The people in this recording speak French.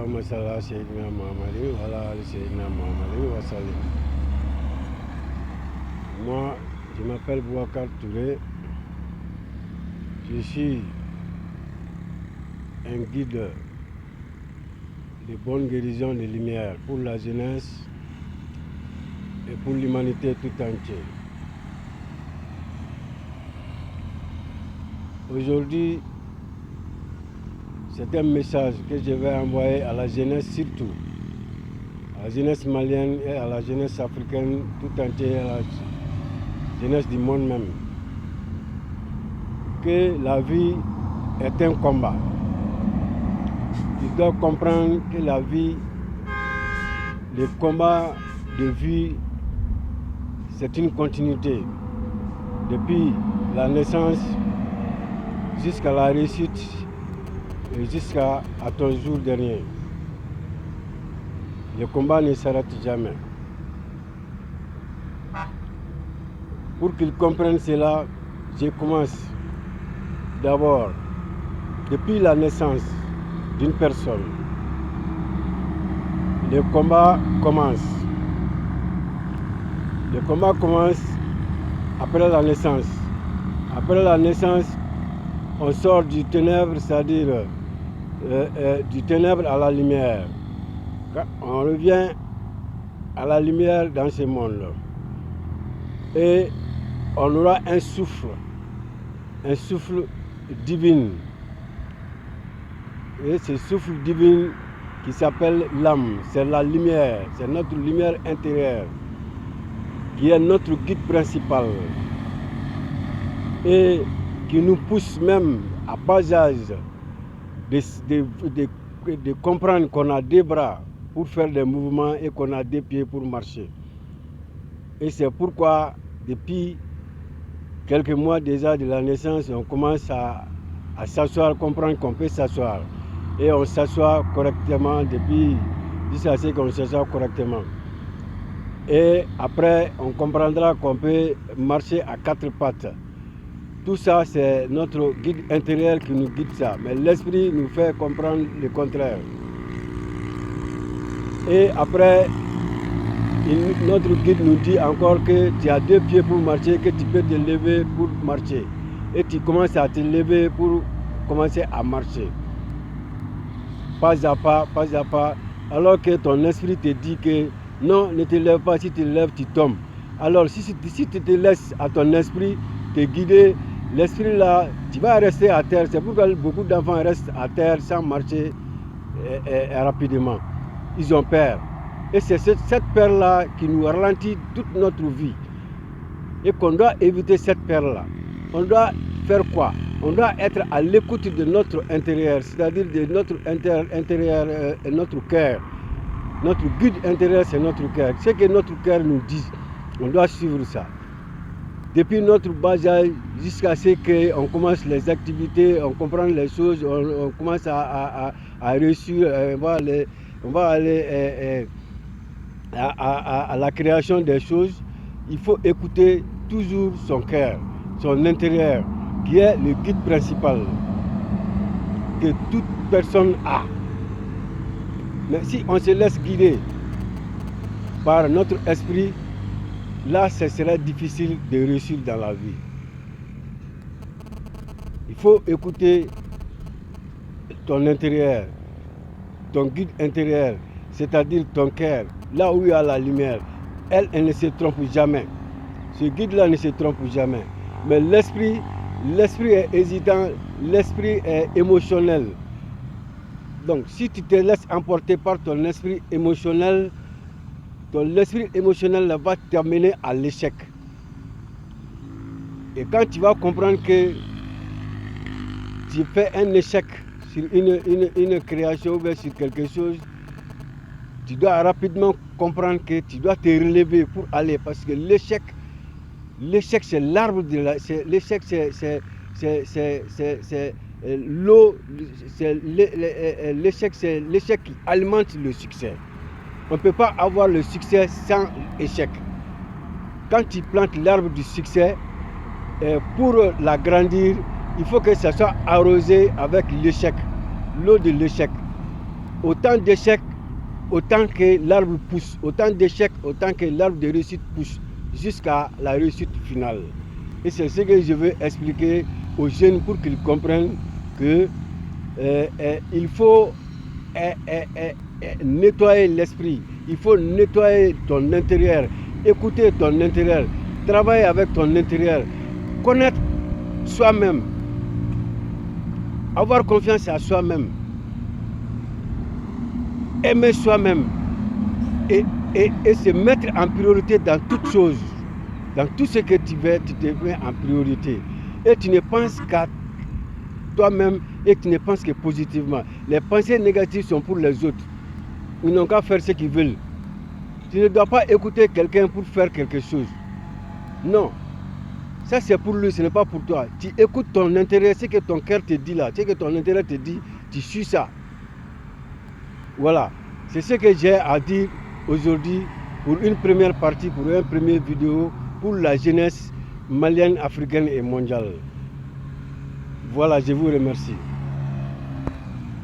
Allahumma salli ala Sayyidina Muhammadin wa ala ali Sayyidina Muhammadin wa sallim. Moi, je m'appelle Boubacar Touré. Je suis un guide de bonne guérison de lumière pour la jeunesse et pour l'humanité tout entière. Aujourd'hui, c'est un message que je vais envoyer à la jeunesse surtout, à la jeunesse malienne et à la jeunesse africaine tout entière, à la jeunesse du monde même, que la vie est un combat. Tu dois comprendre que la vie, le combat de vie, c'est une continuité. Depuis la naissance jusqu'à la réussite et jusqu'à ton jour dernier. Le combat ne s'arrête jamais. Pour qu'ils comprennent cela, je commence d'abord depuis la naissance d'une personne. Le combat commence. Le combat commence après la naissance. Après la naissance, on sort du ténèbre, c'est-à-dire du ténèbre à la lumière. On revient à la lumière dans ce monde-là. Et on aura un souffle divin. Et ce souffle divin qui s'appelle l'âme, c'est la lumière, c'est notre lumière intérieure, qui est notre guide principal. Et qui nous pousse même à bas âge de comprendre qu'on a des bras pour faire des mouvements et qu'on a des pieds pour marcher. Et c'est pourquoi, depuis quelques mois déjà de la naissance, on commence à s'asseoir, comprendre qu'on peut s'asseoir. Et on s'assoit correctement depuis jusqu'à ce qu'on s'assoit correctement. Et après, on comprendra qu'on peut marcher à quatre pattes. Tout ça, c'est notre guide intérieur qui nous guide ça. Mais l'esprit nous fait comprendre le contraire. Et après, notre guide nous dit encore que tu as deux pieds pour marcher, que tu peux te lever pour marcher. Et tu commences à te lever pour commencer à marcher. Pas à pas, pas à pas. Alors que ton esprit te dit que non, ne te lève pas, si tu te lèves, tu tombes. Alors si tu te laisses à ton esprit te guider, l'esprit là, tu vas rester à terre. C'est pourquoi beaucoup d'enfants restent à terre sans marcher rapidement. Ils ont peur. Et c'est cette peur-là qui nous ralentit toute notre vie. Et qu'on doit éviter cette peur-là. On doit faire quoi? On doit être à l'écoute de notre intérieur, c'est-à-dire de notre intérieur et notre cœur. Notre guide intérieur, c'est notre cœur. Ce que notre cœur nous dit, on doit suivre ça. Depuis notre bas âge jusqu'à ce qu'on commence les activités, on comprend les choses, on commence à réussir, on va aller à la création des choses. Il faut écouter toujours son cœur, son intérieur, qui est le guide principal que toute personne a. Mais si on se laisse guider par notre esprit, là, ce serait difficile de réussir dans la vie. Il faut écouter ton intérieur, ton guide intérieur, c'est-à-dire ton cœur, là où il y a la lumière. Elle ne se trompe jamais. Ce guide-là ne se trompe jamais. Mais l'esprit est hésitant, l'esprit est émotionnel. Donc, si tu te laisses emporter par ton esprit émotionnel, l'esprit émotionnel va t'amener à l'échec. Et quand tu vas comprendre que tu fais un échec sur une création ou sur quelque chose, tu dois rapidement comprendre que tu dois te relever pour aller. Parce que l'échec c'est l'arbre de la... L'échec c'est l'eau, l'échec c'est l'échec qui alimente le succès. On ne peut pas avoir le succès sans échec. Quand tu plantes l'arbre du succès, pour l'agrandir, il faut que ça soit arrosé avec l'échec, l'eau de l'échec. autant d'échecs, autant que l'arbre pousse, autant d'échecs, autant que l'arbre de réussite pousse, jusqu'à la réussite finale. Et c'est ce que je veux expliquer aux jeunes pour qu'ils comprennent que il faut nettoyer l'esprit, il faut nettoyer ton intérieur, écouter ton intérieur, travailler avec ton intérieur, connaître soi-même, avoir confiance en soi-même, aimer soi-même et se mettre en priorité dans toutes choses. Dans tout ce que tu fais, tu te mets en priorité. Et tu ne penses qu'à toi-même et tu ne penses que positivement. Les pensées négatives sont pour les autres. Ils n'ont qu'à faire ce qu'ils veulent. Tu ne dois pas écouter quelqu'un pour faire quelque chose. Non. Ça c'est pour lui, ce n'est pas pour toi. Tu écoutes ton intérêt, ce que ton cœur te dit là, ce que ton intérêt te dit, tu suis ça. Voilà. C'est ce que j'ai à dire aujourd'hui pour une première partie, pour une première vidéo pour la jeunesse malienne, africaine et mondiale. Voilà, je vous remercie.